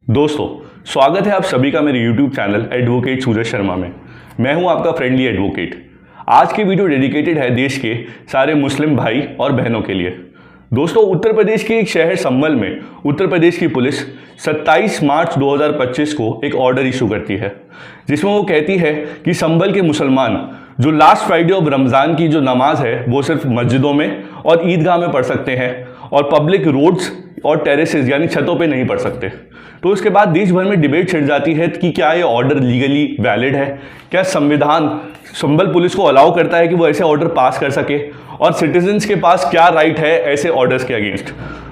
दोस्तों, स्वागत है आप सभी का मेरे YouTube channel advocate Suraj Sharma में। मैं हूं आपका फ्रेंडली एडवोकेट। आज की वीडियो डेडिकेटेड है देश के सारे मुस्लिम भाई और बहनों के लिए। दोस्तों, उत्तर प्रदेश के एक शहर संभल में उत्तर प्रदेश की पुलिस 27 मार्च 2025 को एक ऑर्डर इशू करती है, जिसमें वो कहती है कि संभल के मुसलमान जो लास्ट फ्राइडे ऑफ रमज़ान की जो नमाज है वो सिर्फ मस्जिदों में और ईदगाह में पढ़ सकते हैं और पब्लिक रोड्स और टेरेसेस यानी छतों पे नहीं पढ़ सकते। तो इसके बाद देश भर में डिबेट छिड़ जाती है कि क्या ये ऑर्डर लीगली वैलिड है, क्या संविधान संभल पुलिस को अलाउ करता है कि वो ऐसे ऑर्डर पास कर सके, और सिटीजन्स के पास क्या राइट है ऐसे ऑर्डर्स के अगेंस्ट।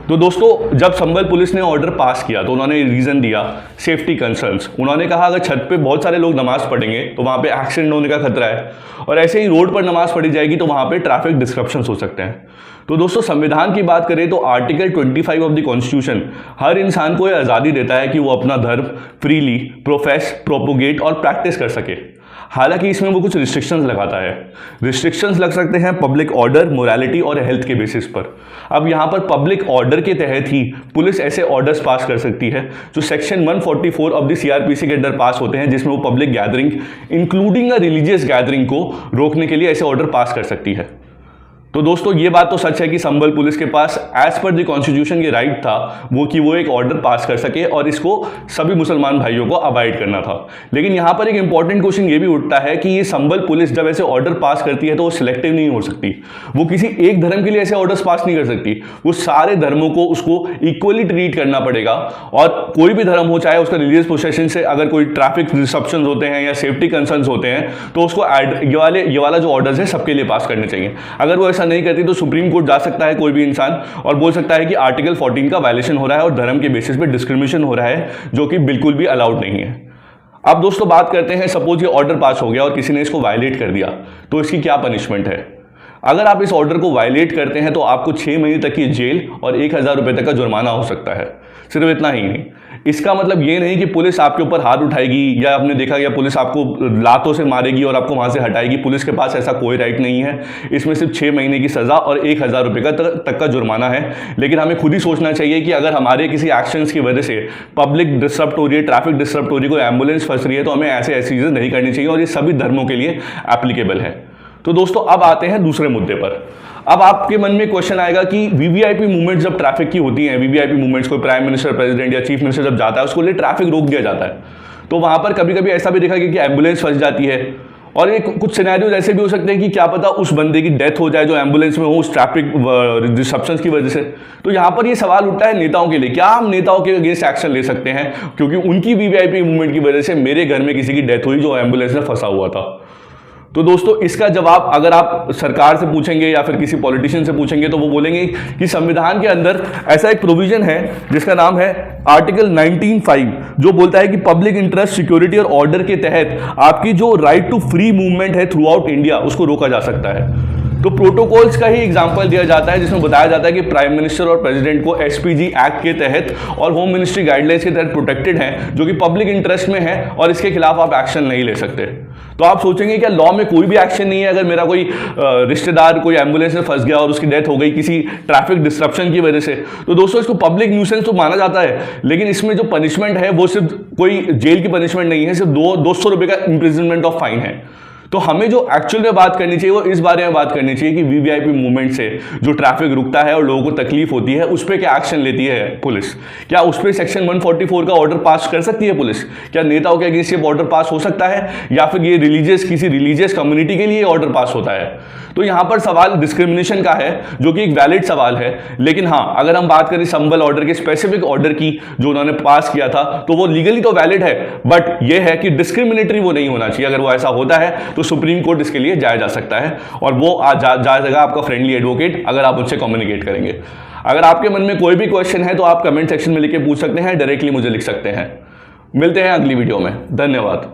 तो दोस्तों, जब संभल पुलिस ने ऑर्डर पास किया तो उन्होंने रीज़न दिया सेफ्टी कंसर्न्स। उन्होंने कहा अगर छत पे बहुत सारे लोग नमाज पढ़ेंगे तो वहाँ पे एक्सीडेंट होने का खतरा है, और ऐसे ही रोड पर नमाज पढ़ी जाएगी तो वहाँ पे ट्रैफिक डिस्क्रप्शंस हो सकते हैं। तो दोस्तों, संविधान की बात करें तो आर्टिकल 25 ऑफ द कॉन्स्टिट्यूशन हर इंसान को यह आज़ादी देता है कि वो अपना धर्म फ्रीली प्रोफेस, प्रोपोगेट और प्रैक्टिस कर सके। हालांकि इसमें वो कुछ रिस्ट्रिक्शंस लगाता है। रिस्ट्रिक्शंस लग सकते हैं पब्लिक ऑर्डर, मोरालिटी और हेल्थ के बेसिस पर। अब यहाँ पर पब्लिक ऑर्डर के तहत ही पुलिस ऐसे ऑर्डर्स पास कर सकती है जो सेक्शन 144 ऑफ द CRPC के अंडर पास होते हैं, जिसमें वो public gathering including a religious gathering को रोकने के लिए ऐसे ऑर्डर पास कर सकती है। तो दोस्तों, ये बात तो सच है कि संभल पुलिस के पास एज पर द कॉन्स्टिट्यूशन ये राइट था वो एक ऑर्डर पास कर सके, और इसको सभी मुसलमान भाइयों को अवॉइड करना था। लेकिन यहाँ पर एक इंपॉर्टेंट क्वेश्चन ये भी उठता है कि ये संभल पुलिस जब ऐसे ऑर्डर पास करती है तो वो सिलेक्टिव नहीं हो सकती। वो किसी एक धर्म के लिए ऐसे ऑर्डर्स पास नहीं कर सकती। वो सारे धर्मों को उसको इक्वली ट्रीट करना पड़ेगा, और कोई भी धर्म हो, चाहे उसका रिलीजियस पोजीशन से अगर कोई ट्रैफिक डिस्ट्रप्शन होते हैं या सेफ्टी कंसर्न्स होते हैं तो उसको ये वाला जो ऑर्डर्स है सबके लिए पास करने चाहिए। अगर वो ऐसा नहीं करती तो सुप्रीम कोर्ट जा सकता है कोई भी इंसान और बोल सकता है कि आर्टिकल 14 का वायलेशन हो रहा है और धर्म के बेसिस पे डिस्क्रिमिनेशन हो रहा है, जो कि बिल्कुल भी अलाउड नहीं है। अब दोस्तों, बात करते हैं, सपोज ये ऑर्डर पास हो गया और किसी ने इसको वायलेट कर दिया तो इसकी क्या पनिशमेंट है। अगर आप इस ऑर्डर को वायलेट करते हैं तो आपको 6 महीने तक की जेल और 1000 रुपये तक का जुर्माना हो सकता है। सिर्फ इतना ही नहीं, इसका मतलब ये नहीं कि पुलिस आपके ऊपर हाथ उठाएगी या आपने देखा या पुलिस आपको लातों से मारेगी और आपको वहां से हटाएगी। पुलिस के पास ऐसा कोई राइट नहीं है। इसमें सिर्फ 6 महीने की सजा और 1000 रुपये तक का जुर्माना है। लेकिन हमें खुद ही सोचना चाहिए कि अगर हमारे किसी एक्शंस की वजह से पब्लिक डिस्टर्ब हो रही है, ट्रैफिक डिस्टर्ब हो रही है, कोई एम्बुलेंस फंस रही है, तो हमें ऐसी चीज़ें नहीं करनी चाहिए, और ये सभी धर्मों के लिए एप्लीकेबल है। तो दोस्तों, अब आते हैं दूसरे मुद्दे पर। अब आपके मन में क्वेश्चन आएगा कि वीवीआईपी मूवमेंट जब ट्रैफिक की होती हैं, वीवीआईपी मूवमेंट्स कोई प्राइम मिनिस्टर, प्रेसिडेंट या चीफ मिनिस्टर जब जाता है उसको लिए ट्रैफिक रोक दिया जाता है, तो वहां पर कभी कभी ऐसा भी देखा गया कि एम्बुलेंस फंस जाती है, और एक कुछ सिनेरियोज ऐसे भी हो सकते हैं कि क्या पता उस बंदे की डेथ हो जाए जो एम्बुलेंस में हो उस ट्रैफिक डिस्ट्रप्शंस की वजह से। तो यहाँ पर ये सवाल उठता है नेताओं के लिए, क्या हम नेताओं के अगेंस्ट एक्शन ले सकते हैं क्योंकि उनकी वीवीआईपी मूवमेंट की वजह से मेरे घर में किसी की डेथ हुई जो एम्बुलेंस में फंसा हुआ था। तो दोस्तों, इसका जवाब अगर आप सरकार से पूछेंगे या फिर किसी पॉलिटिशियन से पूछेंगे तो वो बोलेंगे कि संविधान के अंदर ऐसा एक प्रोविजन है जिसका नाम है आर्टिकल 19(5), जो बोलता है कि पब्लिक इंटरेस्ट, सिक्योरिटी और ऑर्डर के तहत आपकी जो राइट टू फ्री मूवमेंट है थ्रू आउट इंडिया उसको रोका जा सकता है। तो प्रोटोकॉल्स का ही एग्जांपल दिया जाता है जिसमें बताया जाता है कि प्राइम मिनिस्टर और प्रेसिडेंट को SPG एक्ट के तहत और होम मिनिस्ट्री गाइडलाइंस के तहत प्रोटेक्टेड हैं, जो कि पब्लिक इंटरेस्ट में है, और इसके खिलाफ आप एक्शन नहीं ले सकते। तो आप सोचेंगे क्या लॉ में कोई भी एक्शन नहीं है अगर मेरा कोई रिश्तेदार कोई एम्बुलेंस में फंस गया और उसकी डेथ हो गई किसी ट्रैफिक डिस्ट्रप्शन की वजह से। तो दोस्तों, इसको पब्लिक न्यूसेंस तो माना जाता है, लेकिन इसमें जो पनिशमेंट है वो सिर्फ कोई जेल की पनिशमेंट नहीं है, सिर्फ 200 रुपये का इम्प्रिजनमेंट ऑफ फाइन है। तो हमें जो एक्चुअल में बात करनी चाहिए वो इस बारे में बात करनी चाहिए कि वीवीआईपी मूवमेंट से जो ट्रैफिक रुकता है और लोगों को तकलीफ होती है उस पर क्या एक्शन लेती है पुलिस। क्या उस पर सेक्शन 144 का ऑर्डर पास कर सकती है पुलिस? क्या नेताओं के अगेंस्ट ये ऑर्डर पास हो सकता है, या फिर ये किसी रिलीजियस कम्युनिटी के लिए ऑर्डर पास होता है? तो यहाँ पर सवाल डिस्क्रिमिनेशन का है, जो कि एक वैलिड सवाल है। लेकिन हाँ, अगर हम बात करें संभल ऑर्डर के स्पेसिफिक ऑर्डर की जो उन्होंने पास किया था, तो वो लीगली तो वैलिड है, बट ये है कि डिस्क्रिमिनेटरी वो नहीं होना चाहिए। अगर वो ऐसा होता है तो सुप्रीम कोर्ट इसके लिए जाया जा सकता है, और वो जाएगा आपका फ्रेंडली एडवोकेट अगर आप उनसे कम्युनिकेट करेंगे। अगर आपके मन में कोई भी क्वेश्चन है तो आप कमेंट सेक्शन में लिख के पूछ सकते हैं, डायरेक्टली मुझे लिख सकते हैं। मिलते हैं अगली वीडियो में। धन्यवाद।